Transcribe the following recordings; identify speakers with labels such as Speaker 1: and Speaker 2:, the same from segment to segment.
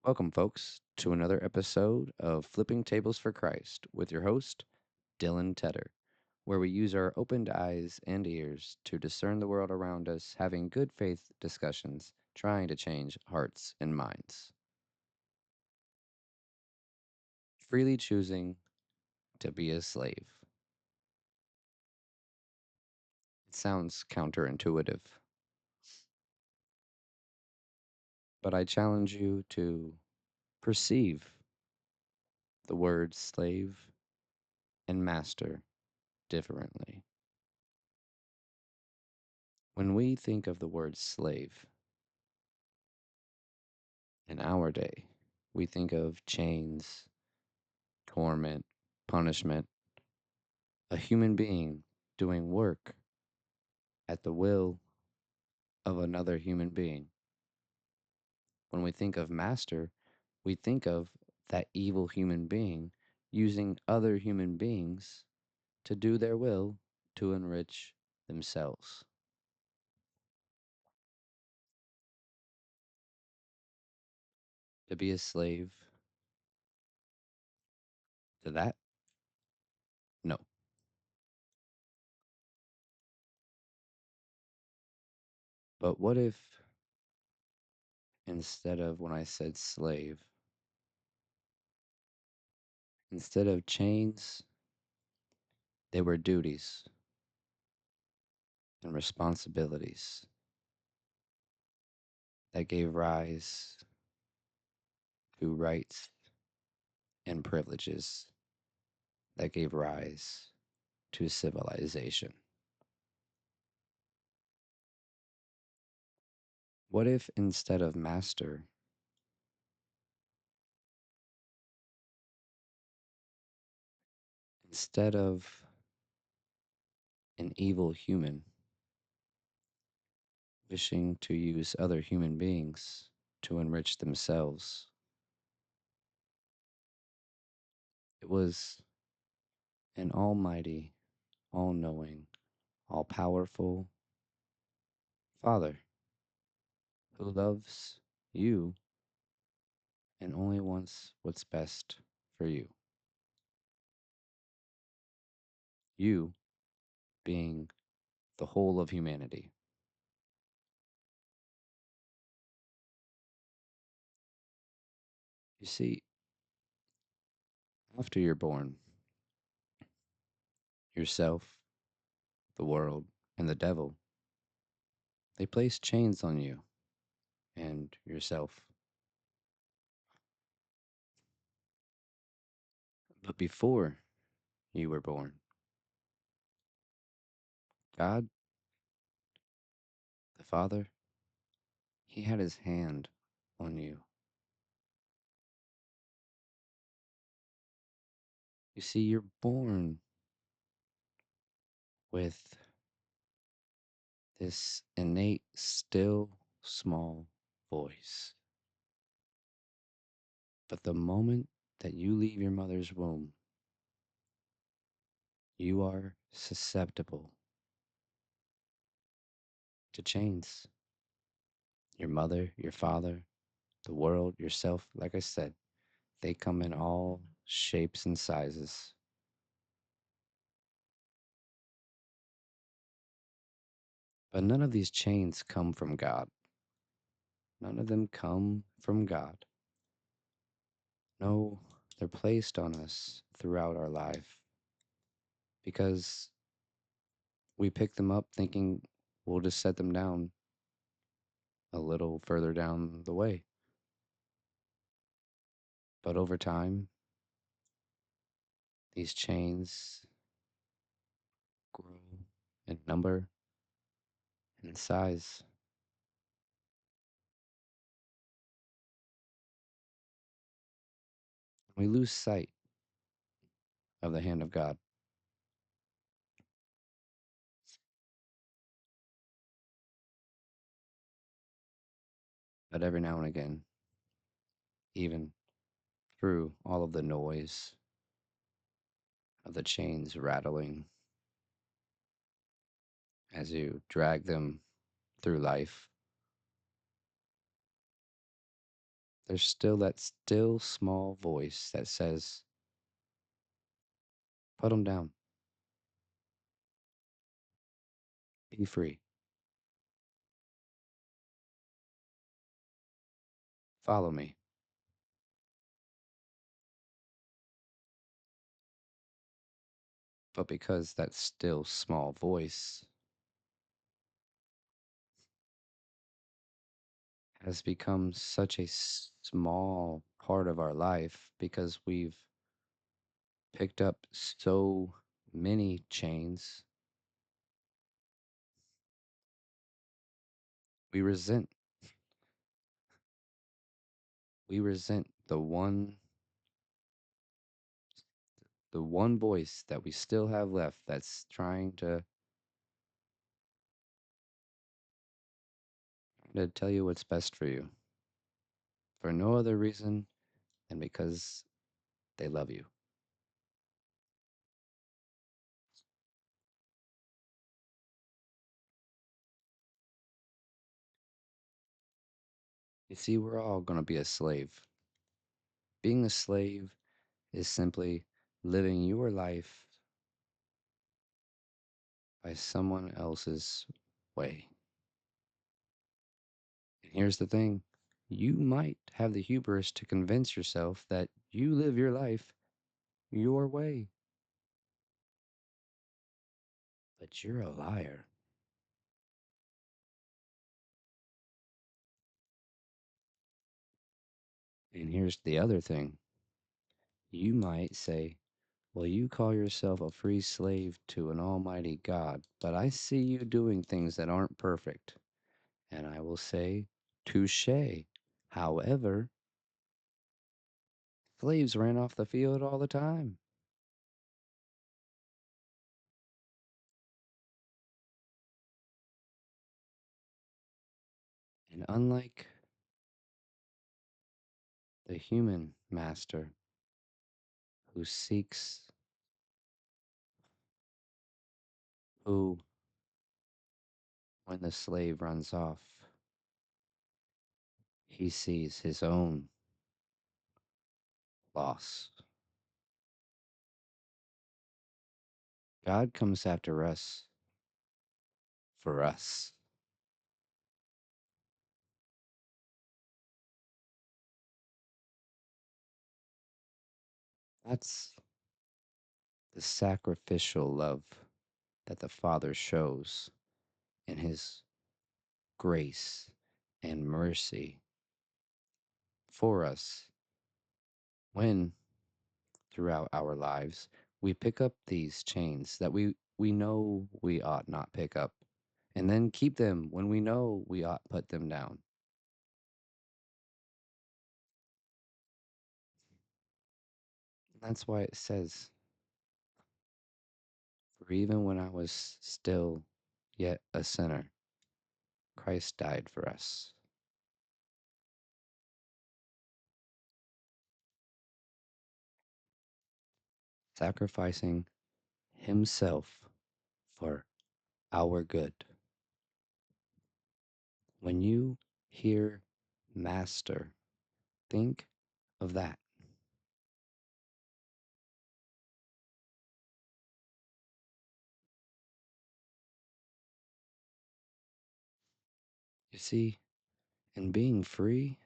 Speaker 1: Welcome, folks, to another episode of Flipping Tables for Christ with your host, Dylan Tedder, where we use our opened eyes and ears to discern the world around us, having good faith discussions, trying to change hearts and minds. Freely choosing to be a slave. It sounds counterintuitive, but I challenge you to perceive the words slave and master differently. When we think of the word slave, in our day, we think of chains, torment, punishment, a human being doing work at the will of another human being. When we think of master, we think of that evil human being using other human beings to do their will to enrich themselves. To be a slave to that? No. But what if instead of when I said slave, instead of chains, they were duties and responsibilities that gave rise to rights and privileges that gave rise to civilization. What if instead of master, instead of an evil human wishing to use other human beings to enrich themselves, it was an almighty, all knowing, all powerful Father who loves you and only wants what's best for you? You being the whole of humanity. You see, after you're born, yourself, the world, and the devil, they place chains on you and yourself. But before you were born, God, the Father, He had His hand on you. You see, you're born with this innate, still, small voice. But the moment that you leave your mother's womb, you are susceptible to chains. Your mother, your father, the world, yourself, like I said, they come in all shapes and sizes. But none of these chains come from God. None of them come from God. No, they're placed on us throughout our life because we pick them up thinking we'll just set them down a little further down the way. But over time, these chains grow in number and size. We lose sight of the hand of God. But every now and again, even through all of the noise of the chains rattling as you drag them through life, there's still that still small voice that says, put them down, be free, follow me. But because that still small voice has become such a small part of our life because we've picked up so many chains, we resent we resent the one voice that we still have left that's trying to tell you what's best for you for no other reason than because they love you. You see, we're all going to be a slave. Being a slave is simply living your life by someone else's way. And here's the thing, you might have the hubris to convince yourself that you live your life your way, but you're a liar. And here's the other thing, you might say, well, you call yourself a free slave to an almighty God, but I see you doing things that aren't perfect. And I will say, touche. However, slaves ran off the field all the time. And unlike the human master who seeks, who, when the slave runs off, he sees his own loss. God comes after us for us. That's the sacrificial love that the Father shows in his grace and mercy for us when throughout our lives we pick up these chains that we know we ought not pick up and then keep them when we know we ought put them down. That's why it says, for even when I was still yet a sinner, Christ died for us, sacrificing himself for our good. When you hear master, think of that. You see, in being free,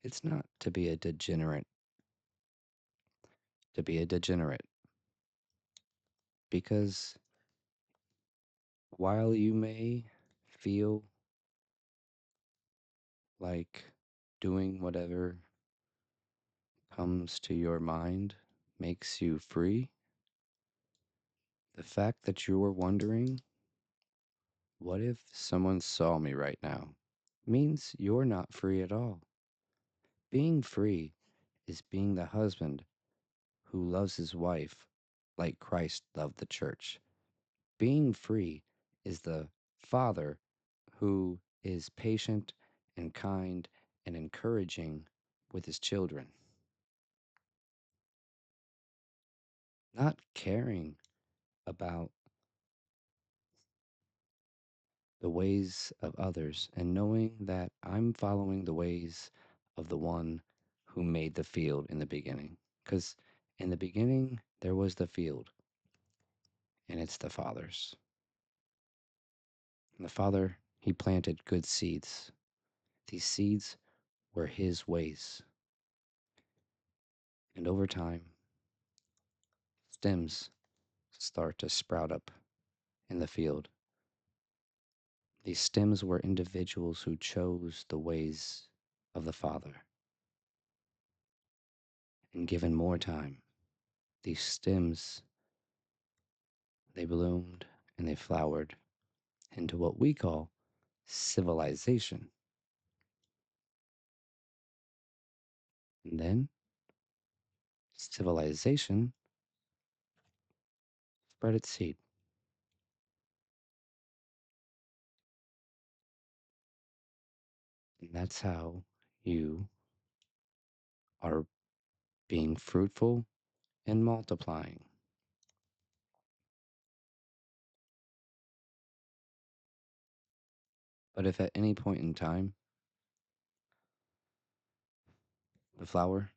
Speaker 1: it's not to be a degenerate, because while you may feel like doing whatever comes to your mind makes you free, the fact that you're wondering, what if someone saw me right now, means you're not free at all. Being free is being the husband who loves his wife like Christ loved the church. Being free is the father who is patient and kind and encouraging with his children, not caring about the ways of others and knowing that I'm following the ways of the one who made the field in the beginning. Because in the beginning, there was the field, and it's the Father's. And the Father, He planted good seeds. These seeds were His ways. And over time, stems start to sprout up in the field. These stems were individuals who chose the ways of the Father. And given more time, these stems, they bloomed and they flowered into what we call civilization. And then civilization spread its seed. And that's how you are being fruitful and multiplying. But if at any point in time the flower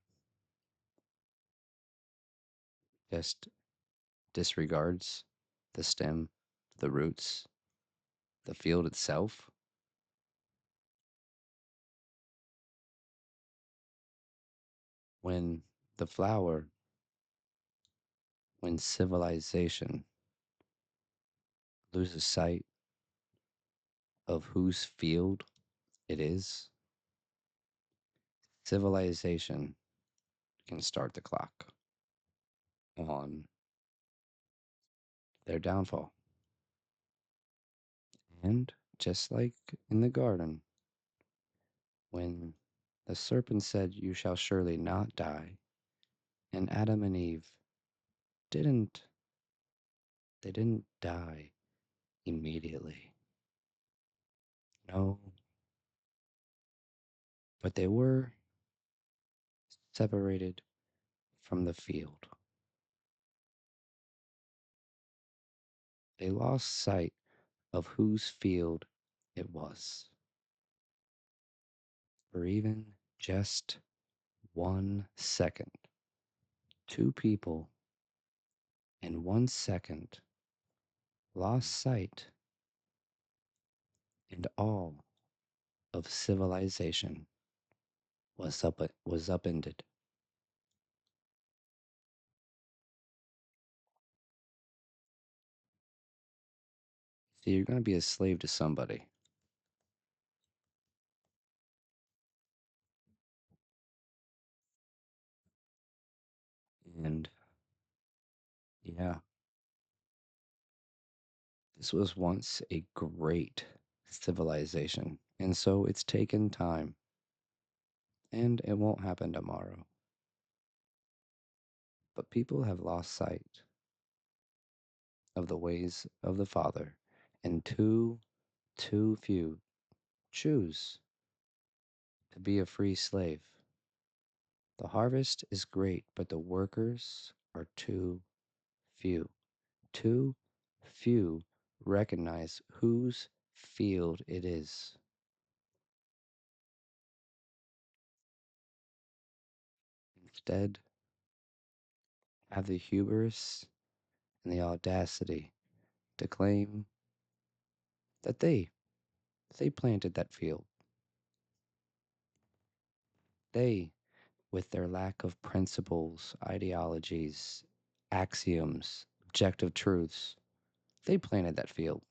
Speaker 1: just disregards the stem, the roots, the field itself, when the flower, when civilization loses sight of whose field it is, civilization can start the clock on their downfall. And just like in the garden, when the serpent said, "You shall surely not die," and Adam and Eve didn't, they didn't die immediately. No, but they were separated from the field. They lost sight of whose field it was. For even just 1 second, two people in 1 second lost sight, and all of civilization was upended. So you're going to be a slave to somebody. And yeah, this was once a great civilization. And so it's taken time, and it won't happen tomorrow. But people have lost sight of the ways of the Father, and too few choose to be a free slave. The harvest is great, but the workers are too few. Too few recognize whose field it is. Instead, have the hubris and the audacity to claim that they planted that field. They, with their lack of principles, ideologies, axioms, objective truths, they planted that field.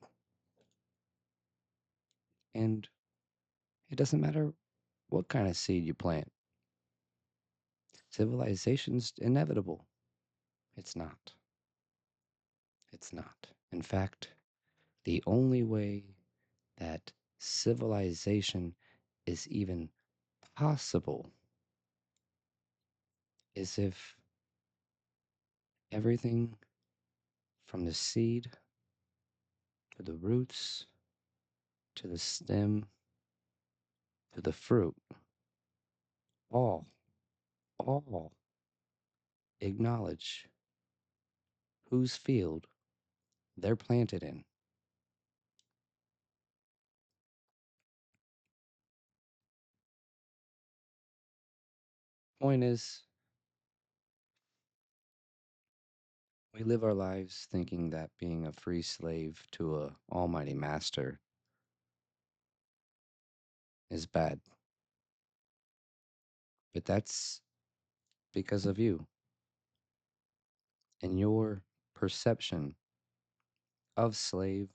Speaker 1: And it doesn't matter what kind of seed you plant. Civilization's inevitable. It's not. It's not. In fact, the only way that civilization is even possible is if everything from the seed to the roots to the stem to the fruit, all, all acknowledge whose field they're planted in. point is, we live our lives thinking that being a free slave to a almighty master is bad. But that's because of you and your perception of slave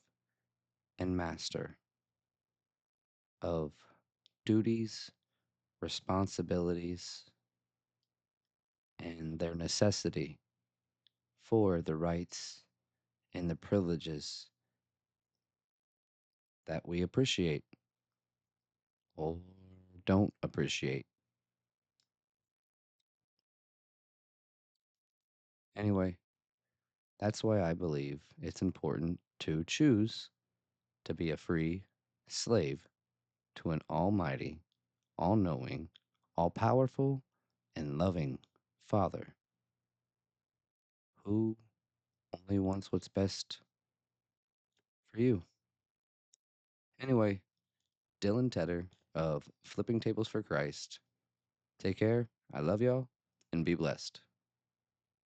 Speaker 1: and master, of duties, responsibilities, and their necessity for the rights and the privileges that we appreciate or don't appreciate. Anyway, that's why I believe it's important to choose to be a free slave to an almighty, all knowing, all powerful, and loving Father who only wants what's best for you. Anyway, Dylan Tedder of Flipping Tables for Christ. Take care. I love y'all and be blessed.